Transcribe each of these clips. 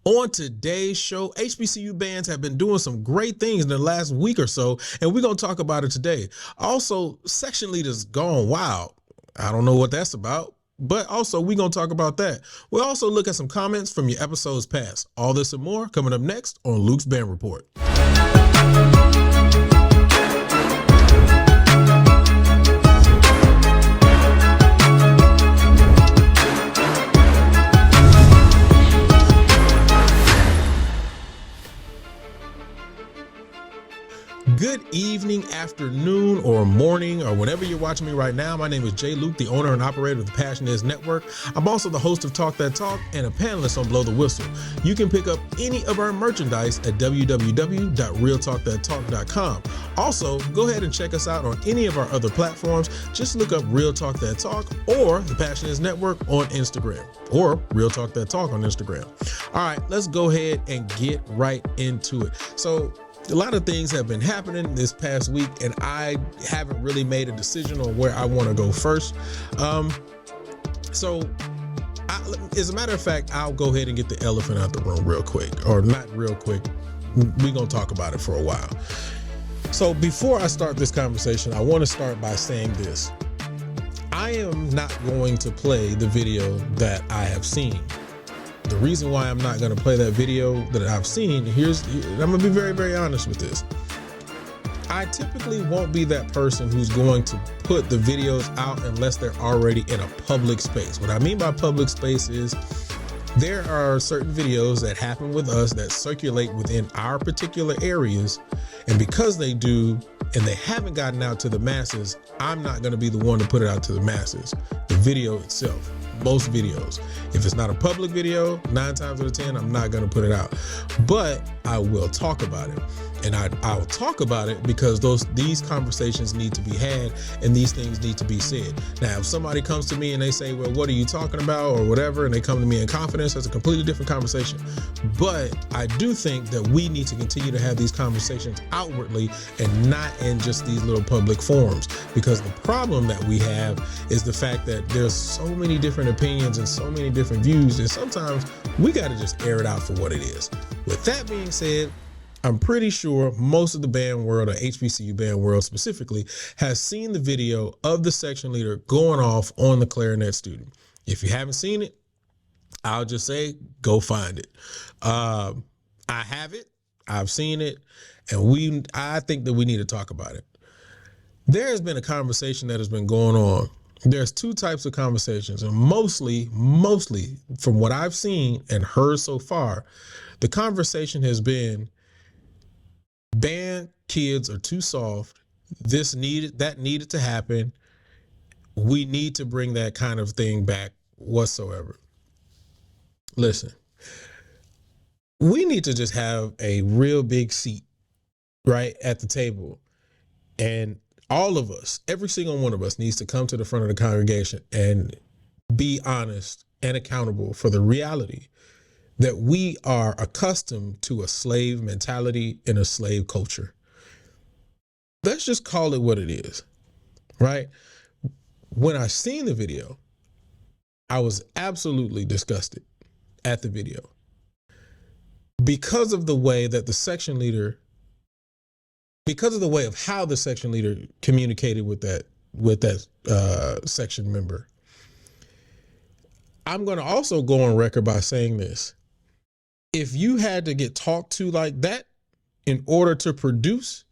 On today's show, HBCU bands have been doing some great things in the last week or so, and we're going to talk about it today. Also, section leaders gone wild. I don't know what that's about, but also we're going to talk about that. We'll also look at some comments from your episodes past. All this and more coming up next on Luke's Band Report. Good evening, afternoon, or morning, or whenever you're watching me right now. My name is Jay Luke, the owner and operator of the Passion Is Network. I'm also the host of Talk That Talk and a panelist on Blow the Whistle. You can pick up any of our merchandise at www.realtalkthattalk.com. Also, go ahead and check us out on any of our other platforms. Just look up Real Talk That Talk or the Passion Is Network on Instagram, or Real Talk That Talk on Instagram. All right, let's go ahead and get right into it. So, a lot of things have been happening this past week, and I haven't really made a decision on where I want to go first. So as a matter of fact, I'll go ahead and get the elephant out the room real quick, or not real quick. We're going to talk about it for a while. So before I start this conversation, I want to start by saying this. I am not going to play the video that I have seen. The reason why I'm not going to play that video that I've seen, I'm going to be very, very honest with this. I typically won't be that person who's going to put the videos out unless they're already in a public space. What I mean by public space is there are certain videos that happen with us that circulate within our particular areas. And because they do, and they haven't gotten out to the masses, I'm not going to be the one to put it out to the masses. The video itself. Most videos. If it's not a public video, 9 times out of 10, I'm not going to put it out. But I will talk about it. And I'll talk about it because these conversations need to be had and these things need to be said. Now, if somebody comes to me and they say, well, what are you talking about or whatever, and they come to me in confidence, that's a completely different conversation. But I do think that we need to continue to have these conversations outwardly and not in just these little public forums, because the problem that we have is the fact that there's so many different opinions and so many different views, and sometimes we got to just air it out for what it is. With that being said, I'm pretty sure most of the band world, or HBCU band world specifically, has seen the video of the section leader going off on the clarinet student. If you haven't seen it, I'll just say, go find it. I have it. I've seen it. And I think that we need to talk about it. There has been a conversation that has been going on. There's 2 types of conversations, and mostly from what I've seen and heard so far, the conversation has been, band kids are too soft. That needed to happen. We need to bring that kind of thing back whatsoever. Listen, we need to just have a real big seat right at the table, and all of us, every single one of us, needs to come to the front of the congregation and be honest and accountable for the reality that we are accustomed to a slave mentality and a slave culture. Let's just call it what it is, right? When I seen the video, I was absolutely disgusted at the video because of the way that because of the way of how the section leader communicated with that section member. I'm going to also go on record by saying this. If you had to get talked to like that in order to produce,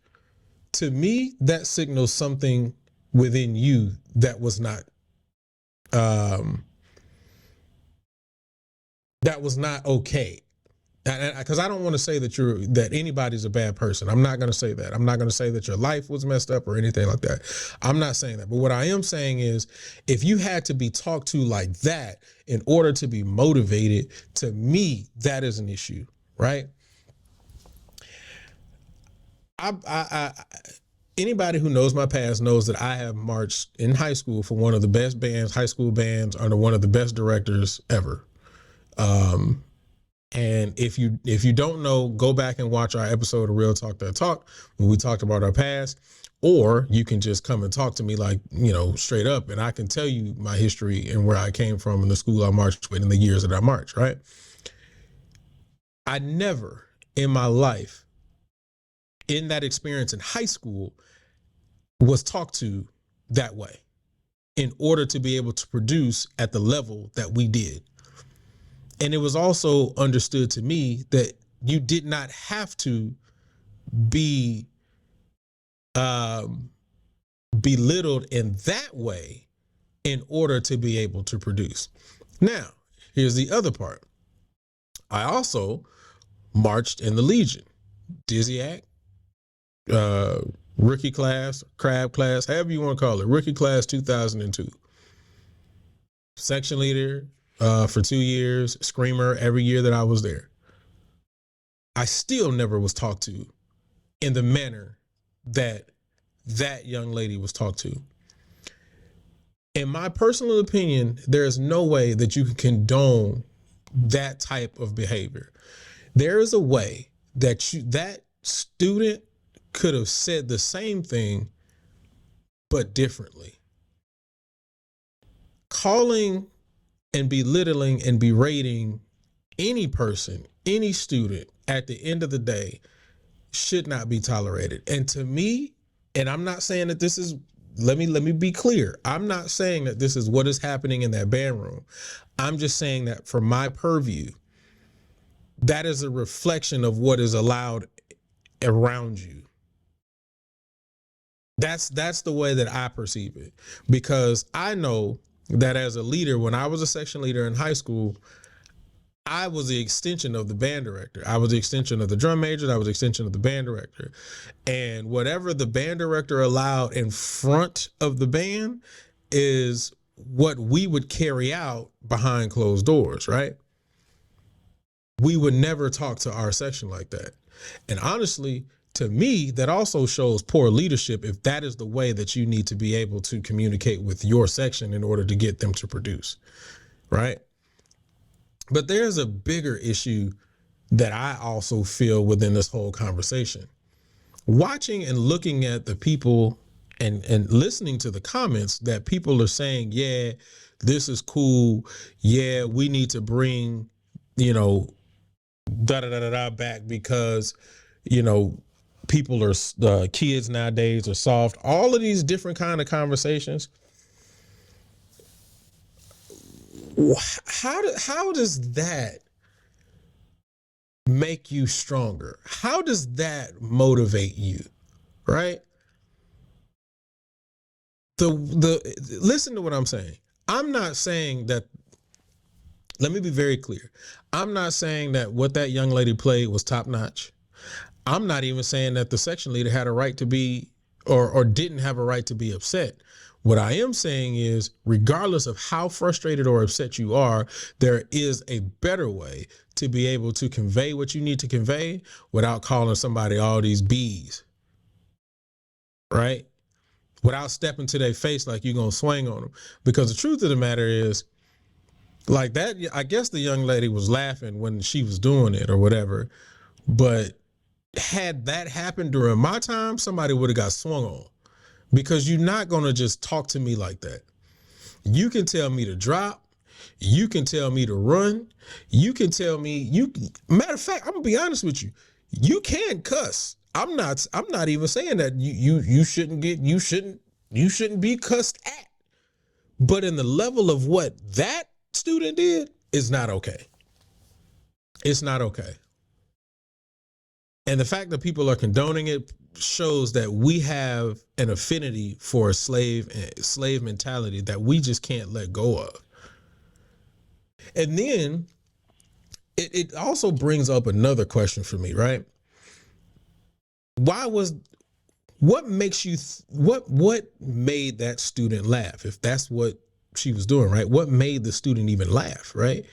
to me, that signals something within you that was not okay. Because I don't want to say that anybody's a bad person. I'm not going to say that. I'm not going to say that your life was messed up or anything like that. I'm not saying that. But what I am saying is, if you had to be talked to like that in order to be motivated, to me, that is an issue, right? Anybody who knows my past knows that I have marched in high school for one of the best bands, high school bands, under one of the best directors ever. And if you don't know, go back and watch our episode of Real Talk That Talk when we talked about our past, or you can just come and talk to me like, straight up, and I can tell you my history and where I came from and the school I marched with and the years that I marched, right? I never in my life, in that experience in high school, was talked to that way in order to be able to produce at the level that we did. And it was also understood to me that you did not have to be belittled in that way in order to be able to produce. Now, here's the other part. I also marched in the Legion, Dizzy rookie class, crab class, however you want to call it, rookie class 2002. Section leader for 2 years, screamer every year that I was there. I still never was talked to in the manner that that young lady was talked to. In my personal opinion, there is no way that you can condone that type of behavior. There is a way that that student could have said the same thing, but differently. Calling and belittling and berating any person, any student at the end of the day should not be tolerated. And to me, and I'm not saying that this is, let me be clear. I'm not saying that this is what is happening in that band room. I'm just saying that from my purview, that is a reflection of what is allowed around you. That's the way that I perceive it, because I know that as a leader, when I was a section leader in high school, I was the extension of the band director. I was the extension of the drum major. I was the extension of the band director. And whatever the band director allowed in front of the band is what we would carry out behind closed doors, right? We would never talk to our section like that. And honestly, to me, that also shows poor leadership if that is the way that you need to be able to communicate with your section in order to get them to produce, right? But there's a bigger issue that I also feel within this whole conversation. Watching and looking at the people and listening to the comments that people are saying, yeah, this is cool. Yeah, we need to bring, back because, people are, kids nowadays are soft. All of these different kind of conversations. How does that make you stronger? How does that motivate you? Right? Listen to what I'm saying. I'm not saying that, let me be very clear. I'm not saying that what that young lady played was top notch. I'm not even saying that the section leader had a right to be or didn't have a right to be upset. What I am saying is, regardless of how frustrated or upset you are, there is a better way to be able to convey what you need to convey without calling somebody all these B's, right? Without stepping to their face like you're going to swing on them. Because the truth of the matter is, like that, I guess the young lady was laughing when she was doing it or whatever, but had that happened during my time, somebody would have got swung on. Because you're not going to just talk to me like that. You can tell me to drop. You can tell me to run. You can tell me, matter of fact, I'm going to be honest with you. You can cuss. I'm not even saying that you shouldn't be cussed at. But in the level of what that student did is not okay. It's not okay. And the fact that people are condoning it shows that we have an affinity for a slave mentality that we just can't let go of. And then it also brings up another question for me, right? What made that student laugh? If that's what she was doing, right? What made the student even laugh, right?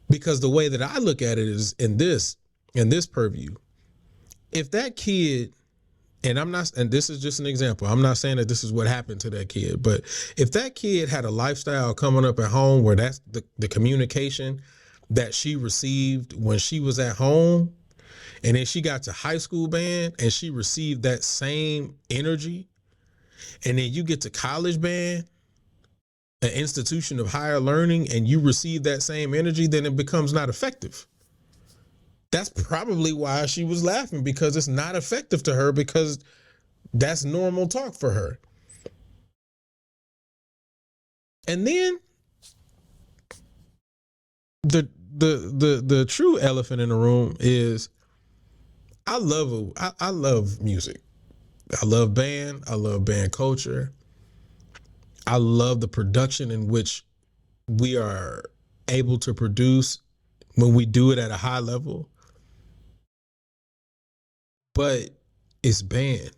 Because the way that I look at it is in this purview. If that kid, and this is just an example, I'm not saying that this is what happened to that kid, but if that kid had a lifestyle coming up at home where that's the communication that she received when she was at home, and then she got to high school band and she received that same energy, and then you get to college band, an institution of higher learning, and you receive that same energy, then it becomes not effective. That's probably why she was laughing, because it's not effective to her, because that's normal talk for her. And then the true elephant in the room is I love music. I love band. I love band culture. I love the production in which we are able to produce when we do it at a high level. But it's banned.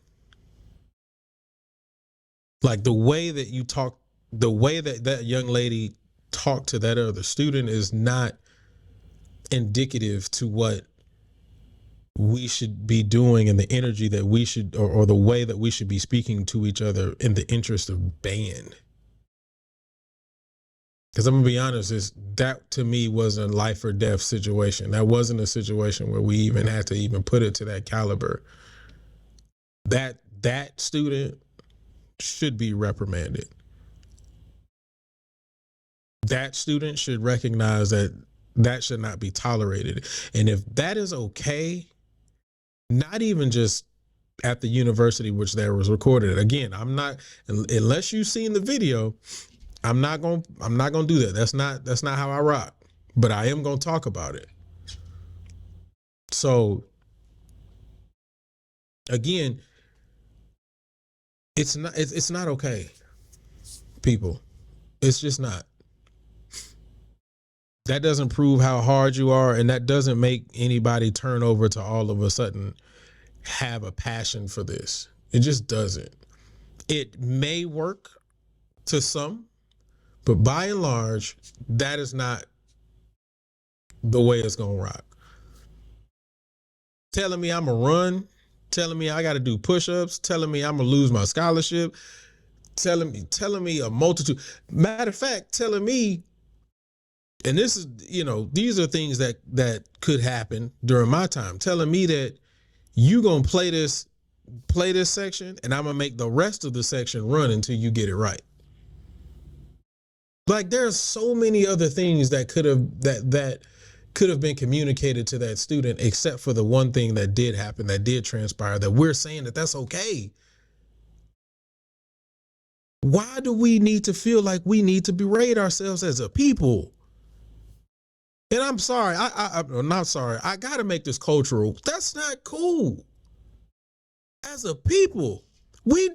Like the way that you talk, the way that that young lady talked to that other student is not indicative to what we should be doing and the energy that we should, or the way that we should be speaking to each other in the interest of band. Because I'm gonna be honest, that to me wasn't a life or death situation. That wasn't a situation where we even had to even put it to that caliber. That student should be reprimanded. That student should recognize that that should not be tolerated. And if that is okay, not even just at the university which that was recorded. Again, I'm not, unless you've seen the video, I'm not gonna do that. That's not how I rock. But I am gonna talk about it. So again, it's not okay, people. It's just not. That doesn't prove how hard you are, and that doesn't make anybody turn over to all of a sudden have a passion for this. It just doesn't. It may work to some, but by and large, that is not the way it's gonna rock. Telling me I'm gonna run, telling me I gotta do push-ups, telling me I'm gonna lose my scholarship, telling me a multitude. Matter of fact, telling me, and this is, these are things that could happen during my time, telling me that you gonna play this section and I'm gonna make the rest of the section run until you get it right. Like there's so many other things that could have been communicated to that student, except for the one thing that did happen, that did transpire, that we're saying that that's okay. Why do we need to feel like we need to berate ourselves as a people? And I'm sorry, I'm not sorry. I got to make this cultural. That's not cool. As a people, we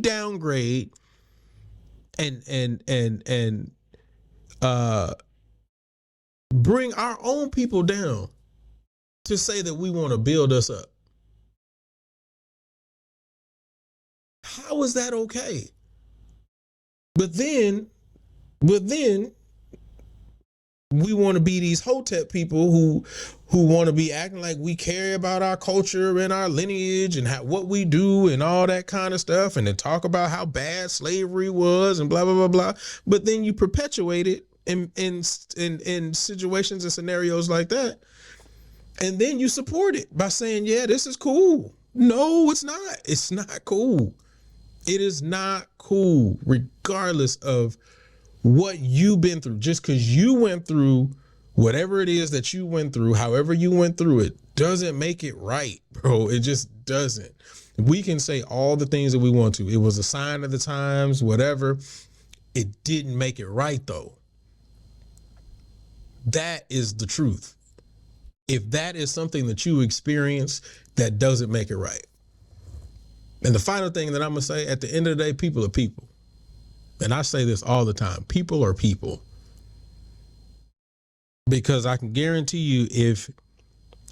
downgrade and bring our own people down to say that we want to build us up. How is that okay? But then we want to be these hotep people who want to be acting like we care about our culture and our lineage and what we do and all that kind of stuff, and then talk about how bad slavery was and blah blah blah blah. But then you perpetuate it in situations and scenarios like that, and then you support it by saying, "Yeah, this is cool." No, it's not. It's not cool. It is not cool, regardless of what you've been through. Just because you went through whatever it is that you went through, however you went through it, doesn't make it right, bro. It just doesn't. We can say all the things that we want to. It was a sign of the times, whatever. It didn't make it right, though. That is the truth. If that is something that you experience, that doesn't make it right. And the final thing that I'm going to say, at the end of the day, people are people. And I say this all the time. People are people. Because I can guarantee you, if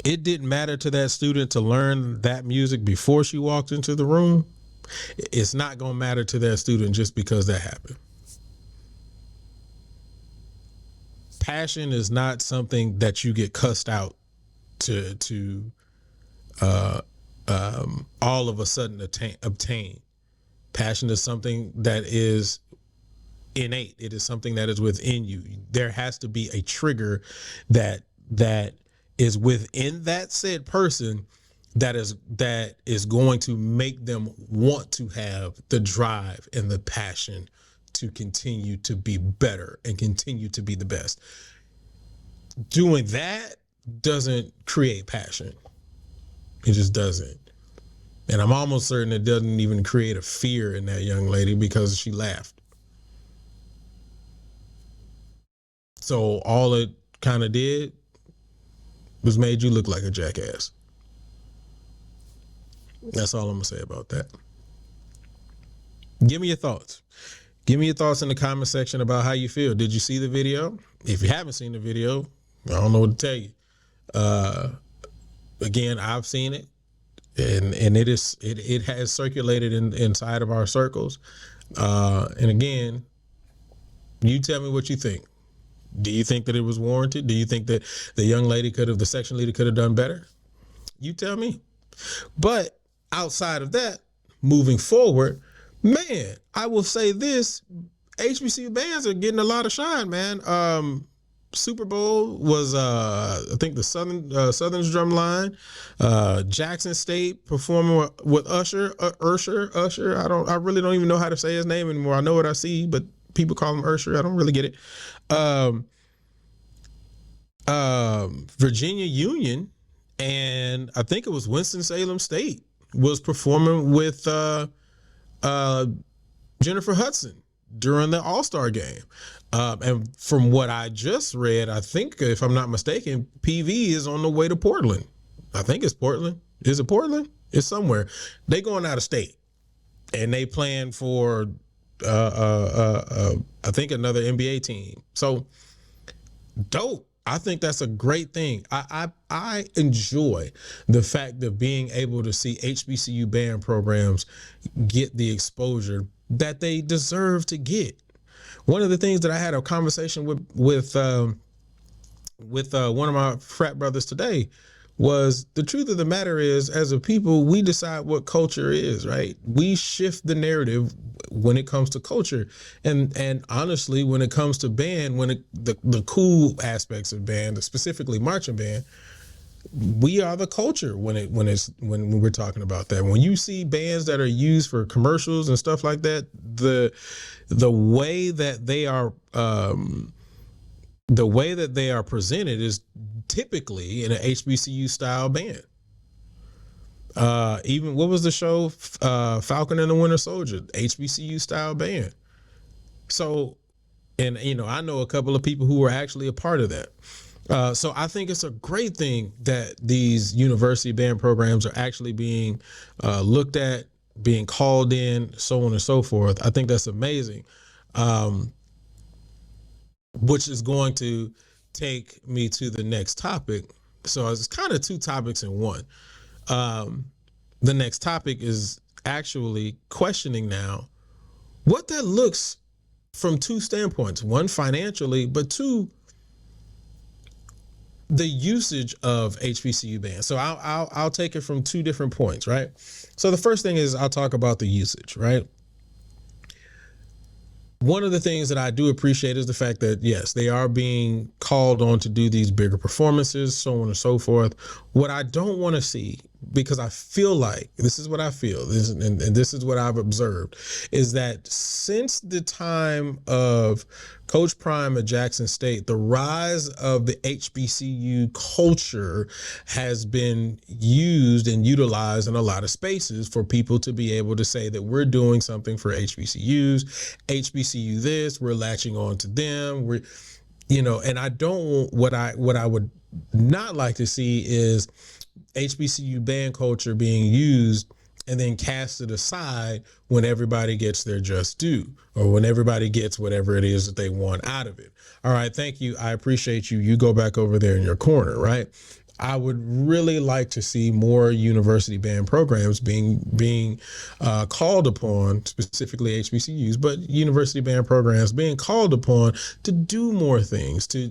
it didn't matter to that student to learn that music before she walked into the room, it's not going to matter to that student just because that happened. Passion is not something that you get cussed out to all of a sudden obtain. Passion is something that is innate. It is something that is within you. There has to be a trigger that is within that said person that is going to make them want to have the drive and the passion to continue to be better and continue to be the best. Doing that doesn't create passion. It just doesn't. And I'm almost certain it doesn't even create a fear in that young lady because she laughed. So all it kind of did was made you look like a jackass. That's all I'm going to say about that. Give me your thoughts. Give me your thoughts in the comment section about how you feel. Did you see the video? If you haven't seen the video, I don't know what to tell you. Again, I've seen it, and it has circulated inside of our circles. And again, you tell me what you think. Do you think that it was warranted? Do you think that the section leader could have done better? You tell me. But outside of that, moving forward, man, I will say this: HBCU bands are getting a lot of shine, man. Super Bowl was, I think the Southern's drum line, Jackson State performing with Usher. I really don't even know how to say his name anymore. I know what I see, but people call him Usher. I don't really get it. Virginia Union, and I think it was Winston-Salem State was performing with Jennifer Hudson during the All-Star game. And from what I just read, I think, if I'm not mistaken, PV is on the way to Portland. I think it's Portland. Is it Portland? It's somewhere. They going out of state, and they playing for, I think, another NBA team. So dope. I think that's a great thing. I enjoy the fact of being able to see HBCU band programs get the exposure that they deserve to get. One of the things that I had a conversation with one of my frat brothers today was, the truth of the matter is, as a people, we decide what culture is, right? We shift the narrative when it comes to culture. And honestly, when it comes to band, the cool aspects of band, specifically marching band, we are the culture when we're talking about that. When you see bands that are used for commercials and stuff like that, the way that they are presented is typically in an HBCU style band. Even what was the show, Falcon and the Winter Soldier, HBCU style band. So, and I know a couple of people who were actually a part of that. So I think it's a great thing that these university band programs are actually being looked at, being called in, so on and so forth. I think that's amazing, which is going to take me to the next topic. So it's kind of two topics in one. The next topic is actually questioning now what that looks from two standpoints. One, financially, but two, the usage of HBCU bands. So I'll take it from two different points, right? So the first thing is I'll talk about the usage, right? One of the things that I do appreciate is the fact that, yes, they are being called on to do these bigger performances, so on and so forth. What I don't want to see, because I feel like, this is what I feel, and this is what I've observed, is that since the time of Coach Prime at Jackson State, the rise of the HBCU culture has been used and utilized in a lot of spaces for people to be able to say that we're doing something for HBCUs, HBCU this, we're latching on to them, and I don't, what I would not like to see is HBCU band culture being used and then casted aside when everybody gets their just due, or when everybody gets whatever it is that they want out of it. All right, thank you. I appreciate you. You go back over there in your corner, right? I would really like to see more university band programs being called upon, specifically HBCUs, but university band programs being called upon to do more things, to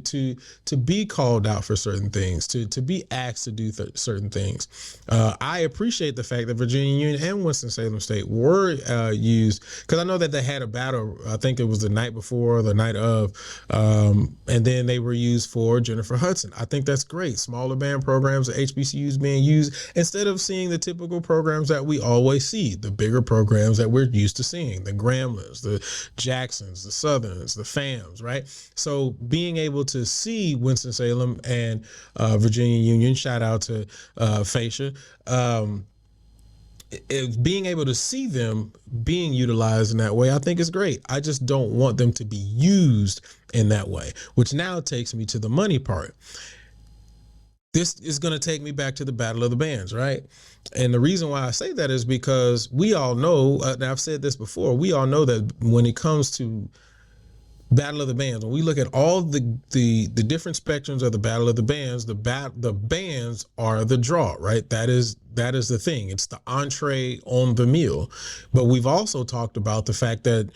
be called out for certain things, to be asked to do certain things. I appreciate the fact that Virginia Union and Winston-Salem State were used, because I know that they had a battle, I think it was the night before, the night of, and then they were used for Jennifer Hudson. I think that's great. Smaller band band programs at HBCUs being used instead of seeing the typical programs that we always see, the bigger programs that we're used to seeing, the Gramblin's, the Jacksons, the Southerns, the FAMs, right? So being able to see Winston-Salem and Virginia Union, shout out to Fascia, being able to see them being utilized in that way, I think is great. I just don't want them to be used in that way, which now takes me to the money part. This is going to take me back to the Battle of the Bands, right? And the reason why I say that is because we all know, and I've said this before, we all know that when it comes to Battle of the Bands, when we look at all the different spectrums of the Battle of the Bands, the bands are the draw, right? That is the thing. It's the entree on the meal. But we've also talked about the fact that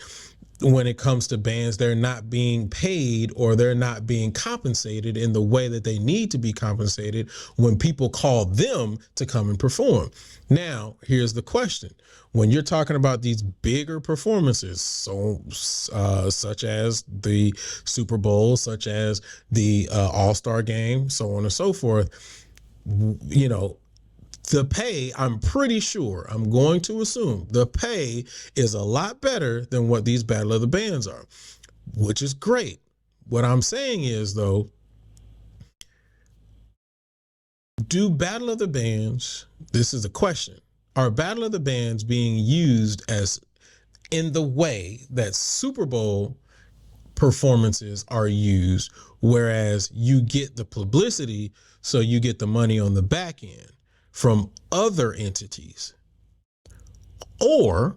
when it comes to bands, they're not being paid or they're not being compensated in the way that they need to be compensated when people call them to come and perform. Now, here's the question. When you're talking about these bigger performances, such as the Super Bowl, such as the All-Star Game, so on and so forth, you know, the pay, I'm pretty sure, I'm going to assume the pay is a lot better than what these Battle of the Bands are, which is great. What I'm saying is, though, do Battle of the Bands, this is a question, are Battle of the Bands being used as in the way that Super Bowl performances are used, whereas you get the publicity, so you get the money on the back end from other entities? Or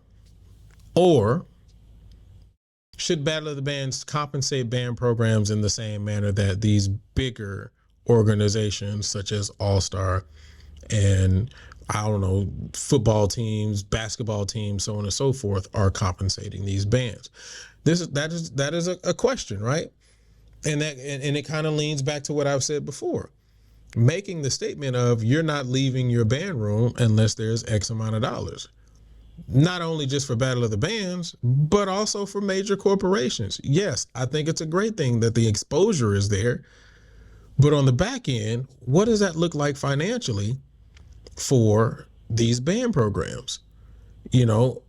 should Battle of the Bands compensate band programs in the same manner that these bigger organizations such as All-Star and, I don't know, football teams, basketball teams, so on and so forth, are compensating these bands? That is a question, right? And it kind of leans back to what I've said before, making the statement of you're not leaving your band room unless there's X amount of dollars. Not only just for Battle of the Bands, but also for major corporations. Yes, I think it's a great thing that the exposure is there, but on the back end, what does that look like financially for these band programs? You know,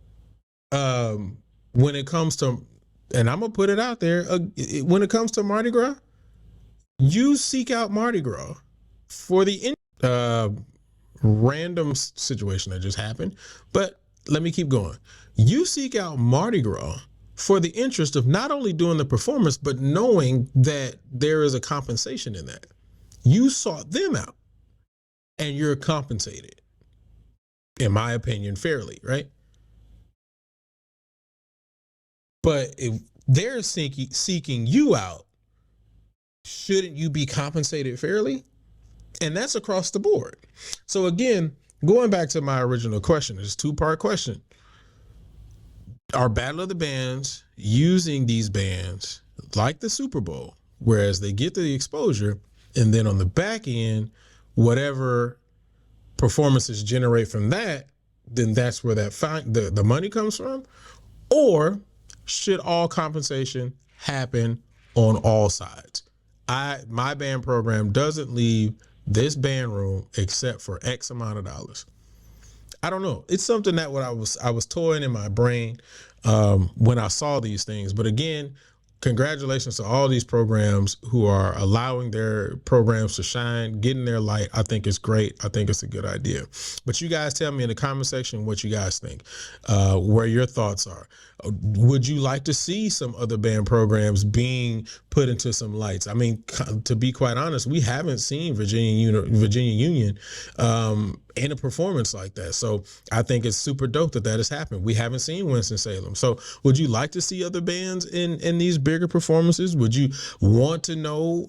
when it comes to, and I'm gonna put it out there, when it comes to Mardi Gras, you seek out Mardi Gras for the random situation that just happened. But let me keep going. You seek out Mardi Gras for the interest of not only doing the performance, but knowing that there is a compensation in that. You sought them out and you're compensated, in my opinion, fairly, right? But if they're seeking you out, shouldn't you be compensated fairly? And that's across the board. So again, going back to my original question, it's a two-part question. Are Battle of the Bands using these bands like the Super Bowl, whereas they get the exposure, and then on the back end, whatever performances generate from that, then that's where the money comes from? Or should all compensation happen on all sides? My band program doesn't leave this band room except for X amount of dollars. I don't know. It's something that I was toying in my brain when I saw these things. But again, congratulations to all these programs who are allowing their programs to shine, getting their light. I think it's great. I think it's a good idea. But you guys tell me in the comment section what you guys think, where your thoughts are. Would you like to see some other band programs being put into some lights? I mean, to be quite honest, we haven't seen Virginia Union in a performance like that. So I think it's super dope that has happened. We haven't seen Winston-Salem. So would you like to see other bands in these bigger performances? Would you want to know,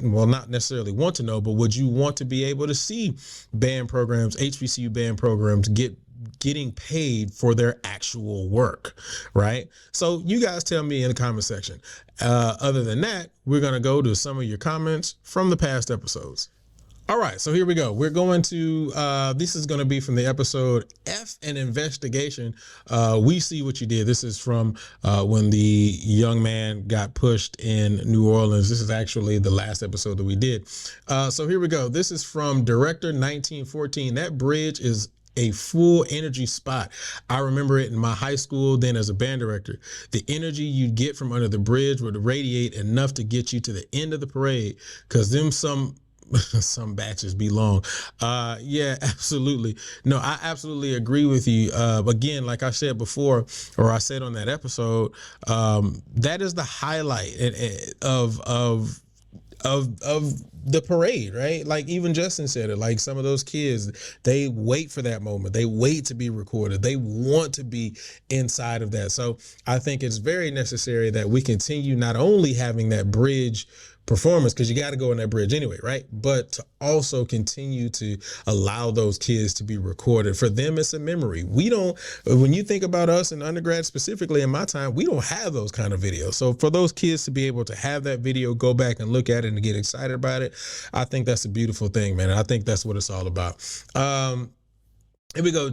well, not necessarily want to know, but would you want to be able to see band programs, HBCU band programs, getting paid for their actual work, right? So you guys tell me in the comment section. Other than that, we're going to go to some of your comments from the past episodes. All right, so here we go. We're going to, this is going to be from the episode F, an investigation. We see what you did. This is from when the young man got pushed in New Orleans. This is actually the last episode that we did. So here we go. This is from Director 1914. That bridge is a full energy spot. I remember it in my high school then as a band director. The energy you'd get from under the bridge would radiate enough to get you to the end of the parade, because some batches be long. Yeah, absolutely. No, I absolutely agree with you. Again, like I said before, or I said on that episode, that is the highlight of the parade, right? Like even Justin said it, like some of those kids, they wait for that moment. They wait to be recorded. They want to be inside of that. So I think it's very necessary that we continue not only having that bridge performance, because you got to go on that bridge anyway, right? But to also continue to allow those kids to be recorded. For them, it's a memory. We don't, when you think about us in undergrad, specifically in my time, we don't have those kind of videos. So for those kids to be able to have that video, go back and look at it and get excited about it, I think that's a beautiful thing, man. I think that's what it's all about. Here we go.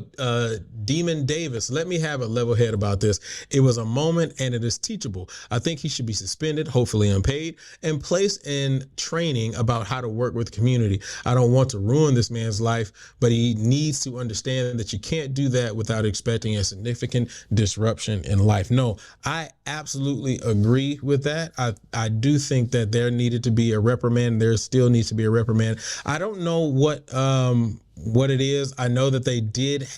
Demon Davis. Let me have a level head about this. It was a moment and it is teachable. I think he should be suspended, hopefully unpaid, and placed in training about how to work with the community. I don't want to ruin this man's life, but he needs to understand that you can't do that without expecting a significant disruption in life. No, I absolutely agree with that. I do think that there needed to be a reprimand. There still needs to be a reprimand. I don't know what it is. I know that they did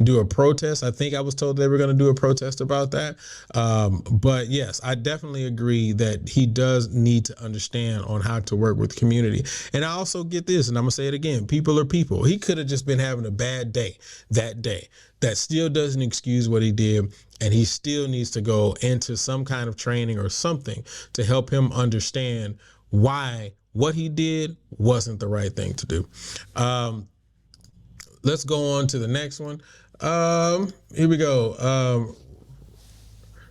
do a protest. I think I was told they were going to do a protest about that. But yes, I definitely agree that he does need to understand on how to work with the community. And I also get this, and I'm gonna say it again, people are people. He could have just been having a bad day that day. That still doesn't excuse what he did. And he still needs to go into some kind of training or something to help him understand why what he did wasn't the right thing to do. Let's go on to the next one. Here we go.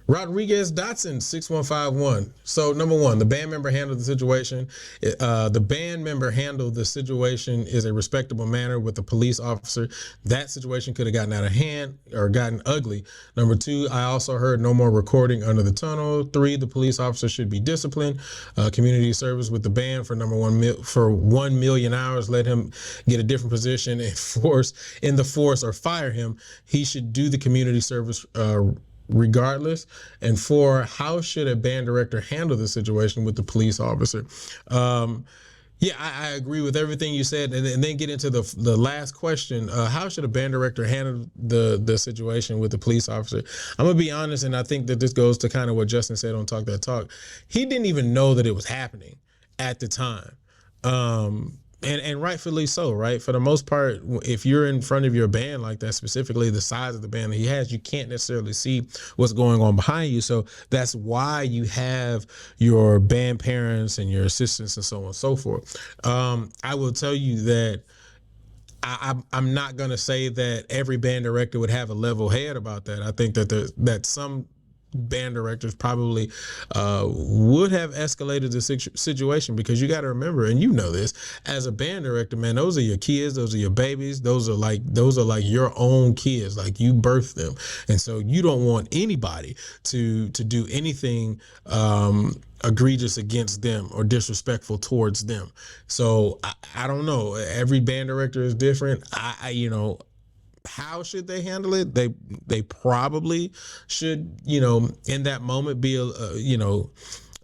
Rodriguez Dotson 6151. So number one, the band member handled the situation. The band member handled the situation in a respectable manner with the police officer. That situation could have gotten out of hand or gotten ugly. Number two, I also heard no more recording under the tunnel. Three, the police officer should be disciplined. Community service with the band for for 1 million hours. Let him get a different position in the force or fire him. He should do the community service regardless. And four, how should a band director handle the situation with the police officer? Yeah, I agree with everything you said. And then get into the last question. How should a band director handle the situation with the police officer? I'm going to be honest, and I think that this goes to kind of what Justin said on Talk That Talk. He didn't even know that it was happening at the time. And rightfully so, right? For the most part, if you're in front of your band like that, specifically the size of the band that he has, you can't necessarily see what's going on behind you. So that's why you have your band parents and your assistants and so on and so forth. I will tell you that I'm not going to say that every band director would have a level head about that. I think that some band directors probably would have escalated the situation, because you got to remember, and you know this, as a band director, man, those are your kids, those are your babies, those are like your own kids, like you birthed them, and so you don't want anybody to do anything egregious against them or disrespectful towards them. So I don't know, every band director is different. How should they handle it? They probably should, in that moment be,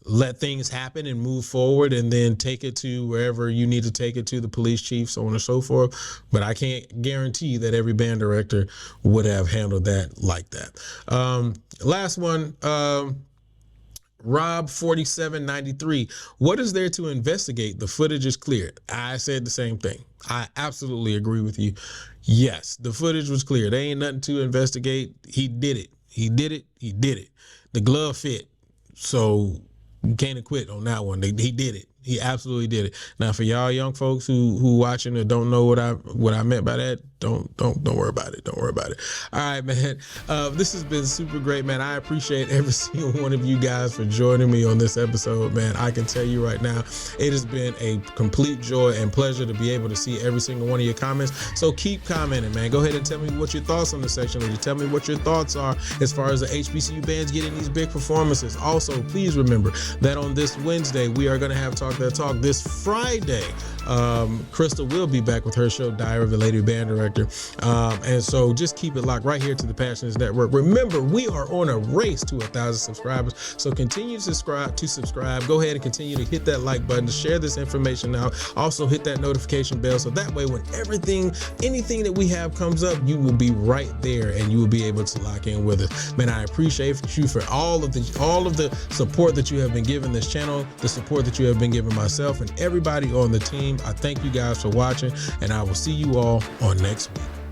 let things happen and move forward, and then take it to wherever you need to take it to, the police chief, so on and so forth. But I can't guarantee that every band director would have handled that like that. Last one. Rob 4793. What is there to investigate? The footage is clear. I said the same thing. I absolutely agree with you. Yes, the footage was clear. There ain't nothing to investigate. He did it. He did it. He did it. The glove fit. So you can't quit on that one. He did it. He absolutely did it. Now, for y'all young folks who watching or don't know what I meant by that, Don't worry about it. Don't worry about it. All right, man. This has been super great, man. I appreciate every single one of you guys for joining me on this episode, man. I can tell you right now, it has been a complete joy and pleasure to be able to see every single one of your comments. So keep commenting, man. Go ahead and tell me what your thoughts on the section. Tell me what your thoughts are as far as the HBCU bands getting these big performances. Also, please remember that on this Wednesday, we are going to have Talk That Talk. This Friday, Crystal will be back with her show, Diary of a Lady Band Director. And so just keep it locked right here to the Passions Network. Remember, we are on a race to 1,000 subscribers. So continue to subscribe. Go ahead and continue to hit that like button, to share this information out. Also hit that notification bell, so that way when anything that we have comes up, you will be right there and you will be able to lock in with us. Man, I appreciate you for all of the support that you have been giving this channel, the support that you have been giving myself and everybody on the team. I thank you guys for watching, and I will see you all on next week.